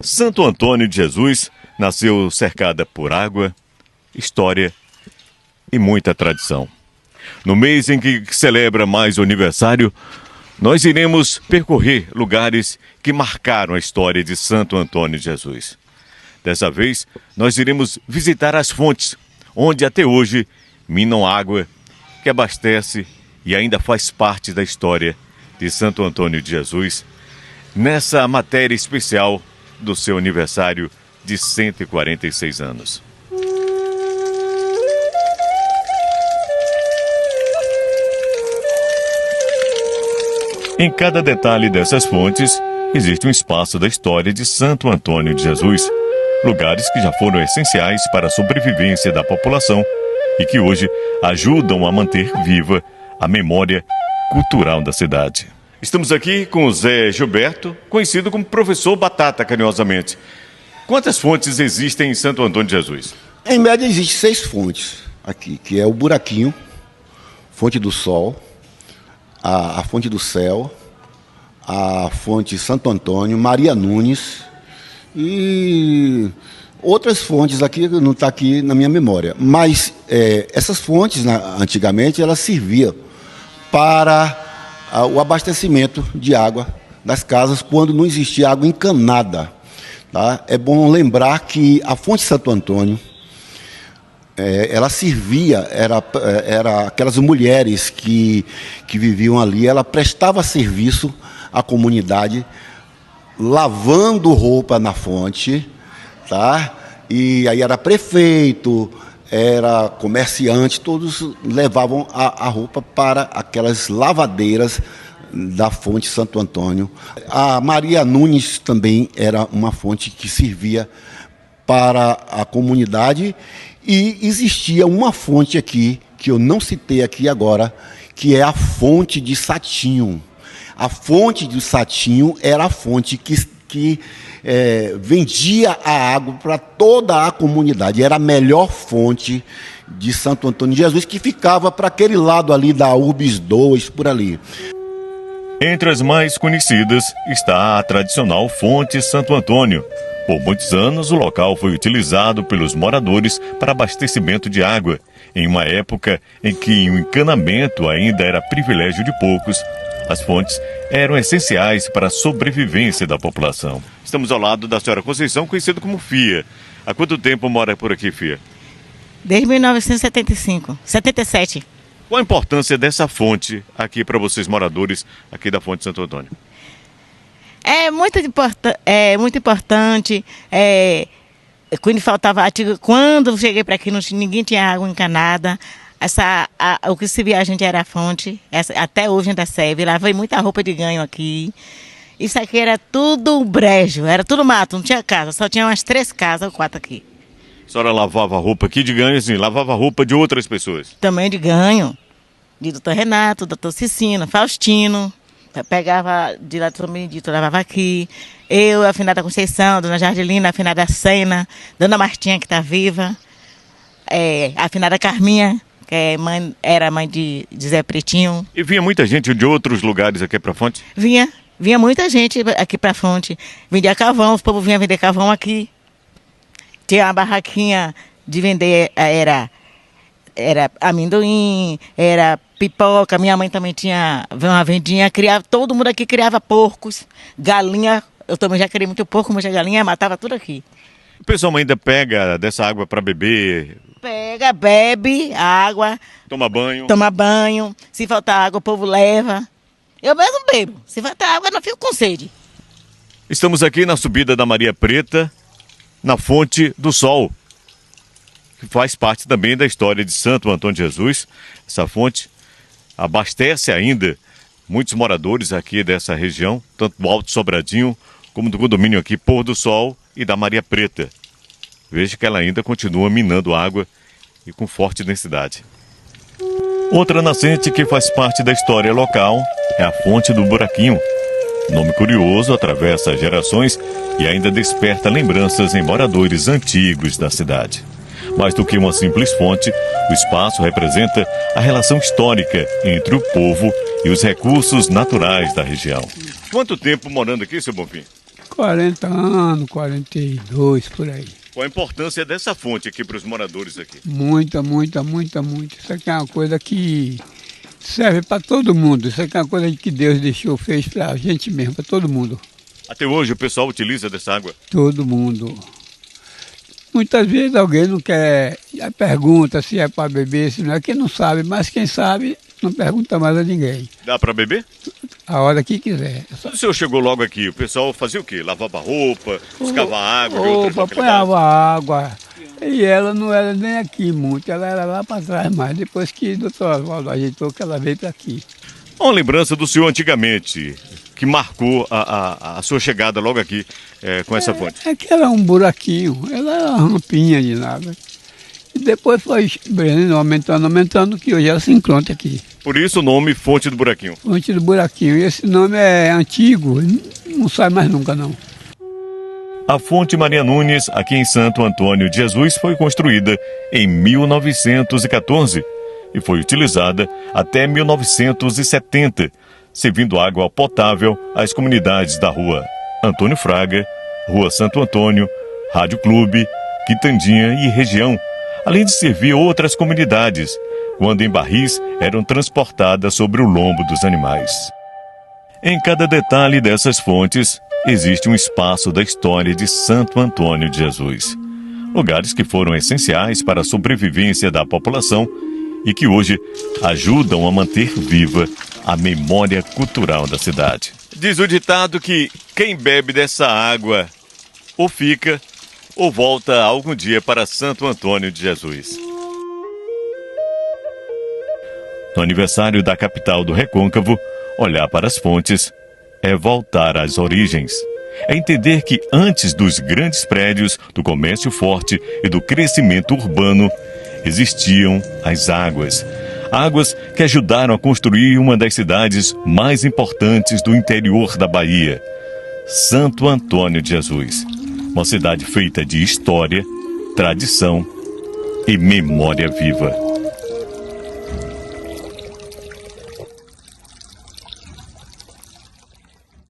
Santo Antônio de Jesus nasceu cercada por água, história e muita tradição. No mês em que celebra mais o aniversário, nós iremos percorrer lugares que marcaram a história de Santo Antônio de Jesus. Dessa vez, nós iremos visitar as fontes, onde até hoje minam água que abastece e ainda faz parte da história de Santo Antônio de Jesus, nessa matéria especial do seu aniversário de 146 anos. Em cada detalhe dessas fontes, existe um espaço da história de Santo Antônio de Jesus, lugares que já foram essenciais para a sobrevivência da população e que hoje ajudam a manter viva a memória cultural da cidade. Estamos aqui com o Zé Gilberto, conhecido como Professor Batata, carinhosamente. Quantas fontes existem em Santo Antônio de Jesus? Em média, existem 6 fontes aqui, que é o Buraquinho, Fonte do Sol, a Fonte do Céu, a Fonte Santo Antônio, Maria Nunes e outras fontes aqui, não está aqui na minha memória. Mas essas fontes, antigamente, elas serviam para o abastecimento de água das casas quando não existia água encanada. Tá? É bom lembrar que a Fonte Santo Antônio, ela servia, era aquelas mulheres que viviam ali, ela prestava serviço à comunidade, lavando roupa na fonte, tá? E aí era prefeito, era comerciante, todos levavam a roupa para aquelas lavadeiras da Fonte Santo Antônio. A Maria Nunes também era uma fonte que servia para a comunidade. E existia uma fonte aqui, que eu não citei aqui agora, que é a Fonte de Satinho. A Fonte de Satinho era a fonte que vendia a água para toda a comunidade. Era a melhor fonte de Santo Antônio de Jesus, que ficava para aquele lado ali da Urbis 2, por ali. Entre as mais conhecidas está a tradicional Fonte Santo Antônio. Por muitos anos, o local foi utilizado pelos moradores para abastecimento de água, em uma época em que o encanamento ainda era privilégio de poucos. As fontes eram essenciais para a sobrevivência da população. Estamos ao lado da senhora Conceição, conhecida como Fia. Há quanto tempo mora por aqui, Fia? Desde 77. Qual a importância dessa fonte aqui para vocês, moradores aqui da Fonte Santo Antônio? É muito importante. Quando faltava quando eu cheguei para aqui, ninguém tinha água encanada. O que se via a gente era a fonte. Até hoje ainda serve. Lavei muita roupa de ganho aqui. Isso aqui era tudo brejo, era tudo mato, não tinha casa. Só tinha umas 3 casas ou 4 aqui. A senhora lavava roupa aqui de ganho, assim, lavava roupa de outras pessoas? Também de ganho. De doutor Renato, doutor Cicino, Faustino. Pegava de lá do São Benedito, lavava aqui. Eu, a afinada Conceição, dona Jardelina, a afinada Sena, dona Martinha, que está viva. A afinada Carminha, que era mãe de Zé Pretinho. E vinha muita gente de outros lugares aqui para a fonte? Vinha muita gente aqui para a fonte. Vendia carvão, os povos vinham vender carvão aqui. Tinha uma barraquinha de vender, era amendoim, era pipoca. Minha mãe também tinha uma vendinha, todo mundo aqui criava porcos, galinha. Eu também já criei muito porco, mas a galinha matava tudo aqui. O pessoal ainda pega dessa água para beber? Pega, bebe água. Toma banho? Toma banho. Se faltar água, o povo leva. Eu mesmo bebo. Se faltar água, eu não fico com sede. Estamos aqui na subida da Maria Preta, na Fonte do Sol, que faz parte também da história de Santo Antônio de Jesus. Essa fonte abastece ainda muitos moradores aqui dessa região, tanto do Alto Sobradinho, como do condomínio aqui Pôr do Sol e da Maria Preta. Veja que ela ainda continua minando água e com forte densidade. Outra nascente que faz parte da história local é a Fonte do Buraquinho. Nome curioso, atravessa gerações e ainda desperta lembranças em moradores antigos da cidade. Mais do que uma simples fonte, o espaço representa a relação histórica entre o povo e os recursos naturais da região. Quanto tempo morando aqui, seu Bonfim? 40 anos, 42, por aí. Qual a importância dessa fonte aqui para os moradores aqui? Muita, muita, muita, muita. Isso aqui é uma coisa que serve para todo mundo. Isso aqui é uma coisa que Deus fez para a gente mesmo, para todo mundo. Até hoje o pessoal utiliza dessa água? Todo mundo. Muitas vezes alguém não quer, pergunta se é para beber, se não é. Quem não sabe, mas quem sabe não pergunta mais a ninguém. Dá para beber? A hora que quiser. Quando o senhor chegou logo aqui, o pessoal fazia o quê? Lavava roupa, buscava água? de outras Roupa, ponhava água. E ela não era nem aqui muito, ela era lá para trás mais. Depois que o doutor Oswaldo ajeitou, que ela veio para aqui. Uma lembrança do senhor antigamente, que marcou a sua chegada logo aqui com essa fonte? É que era um buraquinho, ela era uma rampinha de nada. E depois foi aumentando, que hoje ela se encontra aqui. Por isso o nome Fonte do Buraquinho. Fonte do Buraquinho. E esse nome é antigo, não sai mais nunca não. A Fonte Maria Nunes, aqui em Santo Antônio de Jesus, foi construída em 1914 e foi utilizada até 1970, servindo água potável às comunidades da Rua Antônio Fraga, Rua Santo Antônio, Rádio Clube, Quitandinha e região, além de servir outras comunidades, quando em barris eram transportadas sobre o lombo dos animais. Em cada detalhe dessas fontes, existe um espaço da história de Santo Antônio de Jesus. Lugares que foram essenciais para a sobrevivência da população e que hoje ajudam a manter viva a memória cultural da cidade. Diz o ditado que quem bebe dessa água ou fica ou volta algum dia para Santo Antônio de Jesus. No aniversário da capital do Recôncavo, olhar para as fontes é voltar às origens. É entender que antes dos grandes prédios, do comércio forte e do crescimento urbano, existiam as águas. Águas que ajudaram a construir uma das cidades mais importantes do interior da Bahia, Santo Antônio de Jesus. Uma cidade feita de história, tradição e memória viva.